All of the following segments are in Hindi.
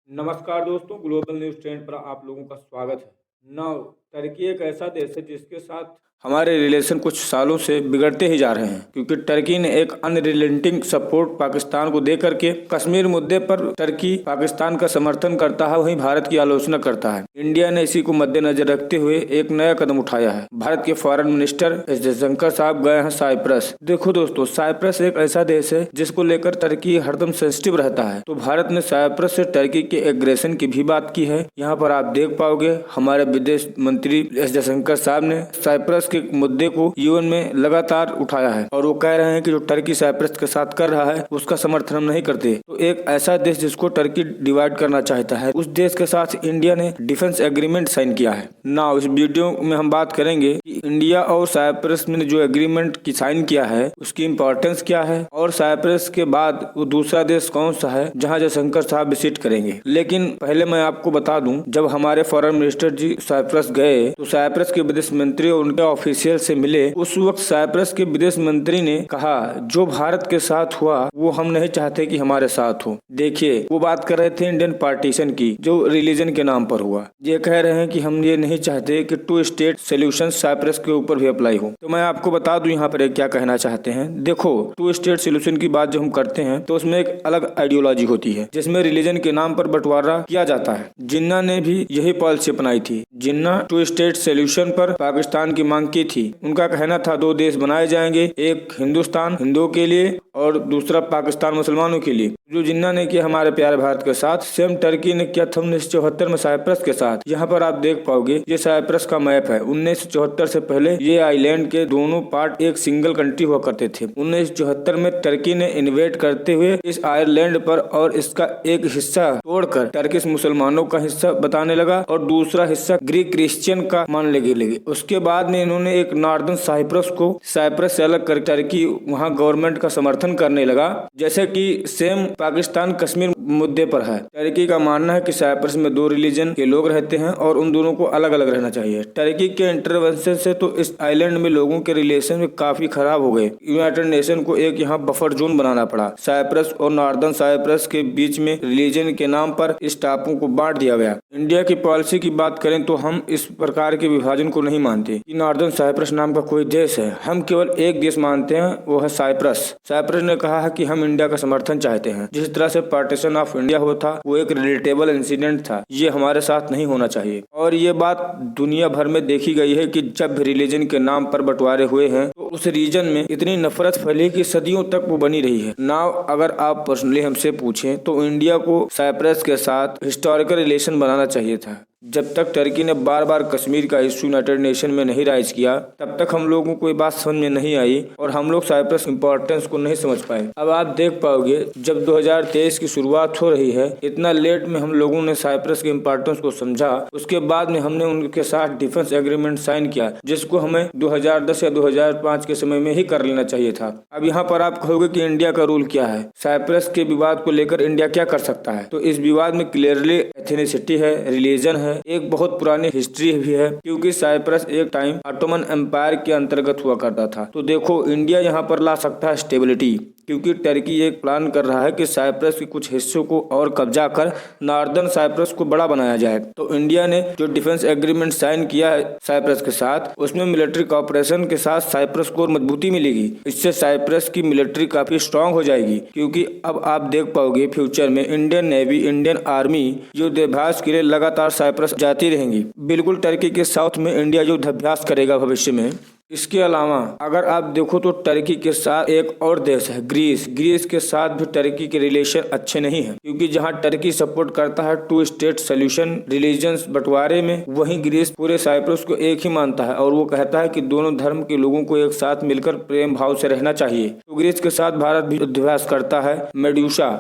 नमस्कार दोस्तों, ग्लोबल न्यूज़ ट्रेंड पर आप लोगों का स्वागत है। टर्की एक ऐसा देश है जिसके साथ हमारे रिलेशन कुछ सालों से बिगड़ते ही जा रहे हैं, क्योंकि टर्की ने एक अनरिलेंटिंग सपोर्ट पाकिस्तान को दे करके कश्मीर मुद्दे पर टर्की पाकिस्तान का समर्थन करता है, वहीं भारत की आलोचना करता है। इंडिया ने इसी को मद्देनजर रखते हुए एक नया कदम उठाया है। भारत के फॉरेन मिनिस्टर एस जयशंकर साहब गए हैं साइप्रस। देखो दोस्तों, साइप्रस एक ऐसा देश है जिसको लेकर टर्की हरदम सेंसिटिव रहता है, तो भारत ने साइप्रस से टर्की के एग्रेशन की भी बात की है। यहाँ पर आप देख पाओगे हमारे विदेश मंत्री एस जयशंकर साहब ने साइप्रस के मुद्दे को यूएन में लगातार उठाया है, और वो कह रहे हैं कि जो टर्की साइप्रस के साथ कर रहा है उसका समर्थन हम नहीं करते। तो एक ऐसा देश जिसको टर्की डिवाइड करना चाहता है, उस देश के साथ इंडिया ने डिफेंस एग्रीमेंट साइन किया है। नाउ इस वीडियो में हम बात करेंगे कि इंडिया और साइप्रस ने जो एग्रीमेंट की साइन किया है उसकी इम्पोर्टेंस क्या है, और साइप्रस के बाद वो दूसरा देश कौन सा है जहाँ जयशंकर साहब विजिट करेंगे। लेकिन पहले मैं आपको बता दूं, जब हमारे फॉरेन मिनिस्टर जी साइप्रस गए तो साइप्रस के विदेश मंत्री और उनके ऑफिशियल से मिले। उस वक्त साइप्रस के विदेश मंत्री ने कहा जो भारत के साथ हुआ वो हम नहीं चाहते कि हमारे साथ हो। देखिए, वो बात कर रहे थे इंडियन पार्टीशन की, जो रिलीजन के नाम पर हुआ। ये कह रहे हैं कि हम ये नहीं चाहते कि 2 स्टेट सोल्यूशन साइप्रस के ऊपर भी अप्लाई हो। तो मैं आपको बता दूं यहाँ पर क्या कहना चाहते हैं। देखो, 2 स्टेट सोल्यूशन की बात जब हम करते हैं तो उसमें एक अलग आइडियोलॉजी होती है जिसमें रिलीजन के नाम पर बंटवारा किया जाता है। जिन्ना ने भी यही पॉलिसी अपनाई थी। जिन्ना 2 स्टेट सोल्यूशन पर पाकिस्तान की मांग की थी। उनका कहना था 2 देश बनाए जाएंगे, एक हिंदुस्तान हिंदुओं के लिए और दूसरा पाकिस्तान मुसलमानों के लिए। जो जिन्ना ने किया हमारे प्यारे भारत के साथ, सेम टर्की ने किया था 1974 में साइप्रस के साथ। यहाँ पर आप देख पाओगे ये साइप्रस का मैप है। 1974 से पहले ये आइलैंड के दोनों पार्ट एक सिंगल कंट्री हुआ करते थे। 1974 में टर्की ने इन्वेट करते हुए इस आयरलैंड पर और इसका एक हिस्सा तोड़कर टर्किश मुसलमानों का हिस्सा बताने लगा और दूसरा हिस्सा ग्रीक क्रिश्चियन का मानने लगे। उसके बाद में इन्होंने एक नॉर्दर्न साइप्रस को साइप्रस से अलग कर टर्की वहाँ गवर्नमेंट का समर्थन करने लगा। जैसे कि सेम पाकिस्तान कश्मीर मुद्दे पर है। टर्की का मानना है कि साइप्रस में 2 रिलीजन के लोग रहते हैं और उन दोनों को अलग अलग रहना चाहिए। टर्की के इंटरवेंशन से तो इस आइलैंड में लोगों के रिलेशन में काफी खराब हो गए। यूनाइटेड नेशन को एक यहाँ बफर जोन बनाना पड़ा। साइप्रस और नॉर्दर्न साइप्रस के बीच में रिलीजन के नाम पर इस टापू को बांट दिया गया। इंडिया की पॉलिसी की बात करें तो हम इस प्रकार के विभाजन को नहीं मानते कि नॉर्दर्न साइप्रस नाम का कोई देश है। हम केवल एक देश मानते हैं, वो है साइप्रस। साइप्रस ने कहा है कि हम इंडिया का समर्थन चाहते हैं। जिस तरह से पार्टीशन ऑफ इंडिया हुआ था वो एक रिलेटेबल इंसिडेंट था, ये हमारे साथ नहीं होना चाहिए। और ये बात दुनिया भर में देखी गई है कि जब रिलीजन के नाम पर बंटवारे हुए हैं तो उस रीजन में इतनी नफरत फैली कि सदियों तक वो बनी रही है। नाउ अगर आप पर्सनली हमसे पूछें तो इंडिया को साइप्रस के साथ हिस्टोरिकल रिलेशन बनाना चाहिए था। जब तक टर्की ने बार बार कश्मीर का इश्यू यूनाइटेड नेशन में नहीं राइज किया, तब तक हम लोगों को ये बात समझ में नहीं आई और हम लोग साइप्रस इम्पोर्टेंस को नहीं समझ पाए। अब आप देख पाओगे जब 2023 की शुरुआत हो रही है, इतना लेट में हम लोगों ने साइप्रस के इम्पोर्टेंस को समझा। उसके बाद में हमने उनके साथ डिफेंस एग्रीमेंट साइन किया, जिसको हमें 2010 या 2005 के समय में ही कर लेना चाहिए था। अब यहाँ पर आप कहोगे कि इंडिया का रूल क्या है, साइप्रस के विवाद को लेकर इंडिया क्या कर सकता है। तो इस विवाद में क्लियरली एथनिसिटी है, रिलीजन है, एक बहुत पुरानी हिस्ट्री भी है, क्योंकि साइप्रस एक टाइम ऑटोमन एम्पायर के अंतर्गत हुआ करता था। तो देखो, इंडिया यहाँ पर ला सकता है स्टेबिलिटी, क्योंकि टर्की एक प्लान कर रहा है कि साइप्रस के कुछ हिस्सों को और कब्जा कर नॉर्दर्न साइप्रस को बड़ा बनाया जाए। तो इंडिया ने जो डिफेंस एग्रीमेंट साइन किया है साइप्रस के साथ, उसमें मिलिट्री कॉपरेशन के साथ साइप्रस को और मजबूती मिलेगी। इससे साइप्रस की मिलिट्री काफी स्ट्रांग हो जाएगी, क्योंकि अब आप देख पाओगे फ्यूचर में इंडियन नेवी, इंडियन आर्मी युद्धाभ्यास के लिए लगातार साइप्रस जाती रहेंगी। बिल्कुल टर्की के साउथ में इंडिया युद्धाभ्यास करेगा भविष्य में। इसके अलावा अगर आप देखो तो टर्की के साथ एक और देश है ग्रीस। ग्रीस के साथ भी टर्की के रिलेशन अच्छे नहीं है, क्योंकि जहां टर्की सपोर्ट करता है 2 स्टेट सोल्यूशन रिलीजन्स बंटवारे में, वहीं ग्रीस पूरे साइप्रस को एक ही मानता है और वो कहता है कि दोनों धर्म के लोगों को एक साथ मिलकर प्रेम भाव से रहना चाहिए। तो ग्रीस के साथ भारत भी युद्धाभ्यास करता है। मेडूसा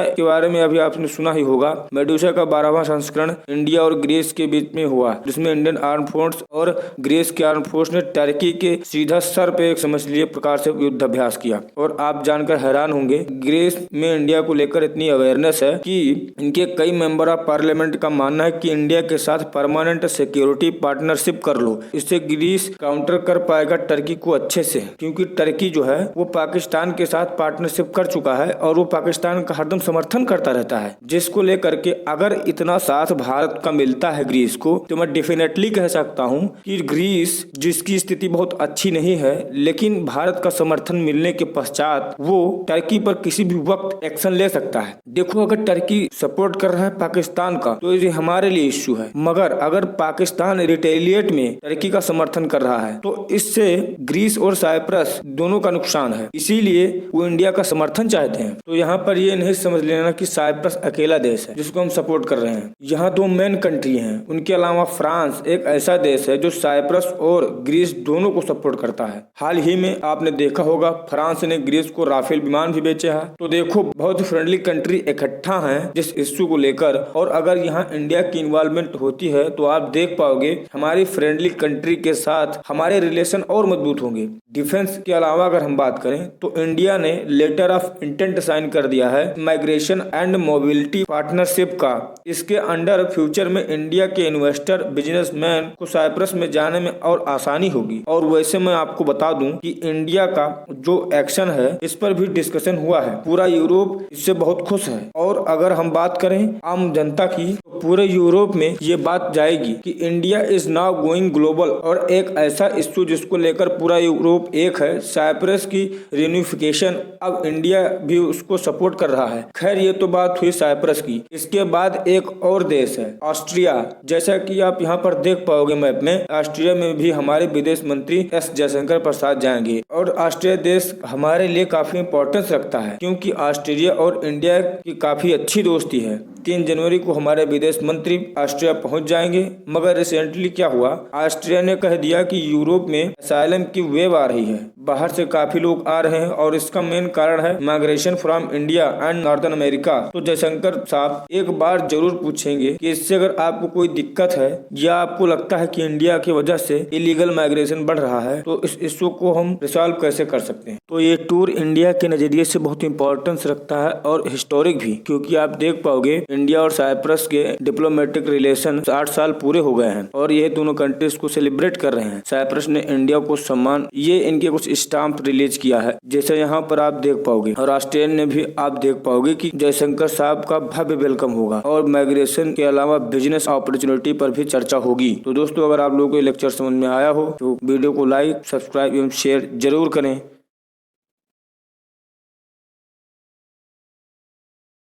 के बारे में अभी आपने सुना ही होगा। मेडूसा का 12वां संस्करण इंडिया और ग्रीस के बीच में हुआ, जिसमें इंडियन आर्म फोर्स और ग्रीस के आर्म फोर्स ने टर्की के सीधा सर पे एक समझ लिए प्रकार से युद्धाभ्यास किया। और आप जानकर हैरान होंगे, ग्रीस में इंडिया को लेकर इतनी अवेयरनेस है कि इनके कई मेंबर ऑफ पार्लियामेंट का मानना है कि इंडिया के साथ परमानेंट सिक्योरिटी पार्टनरशिप कर लो। इससे ग्रीस काउंटर कर पाएगा टर्की को अच्छे से, क्योंकि टर्की जो है वो पाकिस्तान के साथ पार्टनरशिप कर चुका है और वो पाकिस्तान का हरदम समर्थन करता रहता है, जिसको लेकर के अगर इतना साथ भारत का मिलता है ग्रीस को, तो मैं डेफिनेटली कह सकता हूं कि ग्रीस, जिसकी स्थिति बहुत अच्छी नहीं है, लेकिन भारत का समर्थन मिलने के पश्चात वो टर्की पर किसी भी वक्त एक्शन ले सकता है। देखो, अगर टर्की सपोर्ट कर रहा है पाकिस्तान का तो ये हमारे लिए इश्यू है, मगर अगर पाकिस्तान रिटेलिएट में टर्की का समर्थन कर रहा है तो इससे ग्रीस और साइप्रस दोनों का नुकसान है। इसीलिए वो इंडिया का समर्थन चाहते हैं। तो यहाँ पर ये नहीं समझ लेना कि साइप्रस अकेला देश है जिसको हम सपोर्ट कर रहे हैं। यहाँ दो मेन कंट्री हैं, उनके अलावा फ्रांस एक ऐसा देश है जो साइप्रस और ग्रीस दोनों को सपोर्ट करता है। हाल ही में आपने देखा होगा फ्रांस ने ग्रीस को राफेल विमान भी बेचे है। तो देखो, बहुत फ्रेंडली कंट्री इकट्ठा है जिस इश्यू को लेकर, और अगर यहाँ इंडिया की इन्वॉल्वमेंट होती है तो आप देख पाओगे हमारी फ्रेंडली कंट्री के साथ हमारे रिलेशन और मजबूत होंगे। डिफेंस के अलावा अगर हम बात करें तो इंडिया ने लेटर ऑफ इंटेंट साइन कर दिया है माइग्रेशन एंड मोबिलिटी पार्टनरशिप का। इसके अंडर फ्यूचर में इंडिया के इन्वेस्टर बिजनेसमैन को साइप्रस में जाने में और आसानी होगी। और वैसे मैं आपको बता दूं कि इंडिया का जो एक्शन है इस पर भी डिस्कशन हुआ है, पूरा यूरोप इससे बहुत खुश है। और अगर हम बात करें आम जनता की, तो पूरे यूरोप में ये बात जाएगी कि India is now going global, और एक ऐसा इश्यू जिसको लेकर पूरा यूरोप एक है, साइप्रस की रियूनिफिकेशन। अब इंडिया भी उसको सपोर्ट कर रहा है। खैर, ये तो बात हुई साइप्रस की। इसके बाद एक और देश है ऑस्ट्रिया। जैसा कि आप यहाँ पर देख पाओगे मैप में, ऑस्ट्रिया में भी हमारे विदेश मंत्री एस जयशंकर प्रसाद जाएंगे। और ऑस्ट्रिया देश हमारे लिए काफी इंपॉर्टेंस रखता है, क्योंकि ऑस्ट्रेलिया और इंडिया की काफी अच्छी दोस्ती है। 3 जनवरी को हमारे विदेश मंत्री ऑस्ट्रिया पहुंच जाएंगे। मगर रिसेंटली क्या हुआ, ऑस्ट्रिया ने कह दिया कि यूरोप में असाइलम की वेव आ रही है, बाहर से काफी लोग आ रहे हैं और इसका मेन कारण है migration from India and northern America. तो जयशंकर साहब एक बार जरूर पूछेंगे कि इससे अगर आपको कोई दिक्कत है या आपको लगता है कि इंडिया की वजह से इलीगल माइग्रेशन बढ़ रहा है, तो इस इश्यू को हम रिसॉल्व कैसे कर सकते हैं। तो ये टूर इंडिया के नजरिए से बहुत इंपॉर्टेंस रखता है और हिस्टोरिक भी, क्योंकि आप देख पाओगे इंडिया और साइप्रस के डिप्लोमेटिक रिलेशन 8 साल पूरे हो गए हैं और ये दोनों कंट्रीज को सेलिब्रेट कर रहे हैं। साइप्रस ने इंडिया को सम्मान, ये इनके कुछ स्टाम्प रिलीज किया है, जैसे यहाँ पर आप देख पाओगे। और ऑस्ट्रेलिया ने भी आप देख पाओगे कि जयशंकर साहब का भव्य वेलकम होगा और माइग्रेशन के अलावा बिजनेस अपॉर्चुनिटी पर भी चर्चा होगी। तो दोस्तों, अगर आप लोगों को लेक्चर समझ में आया हो तो वीडियो को लाइक, सब्सक्राइब एवं शेयर जरूर करें।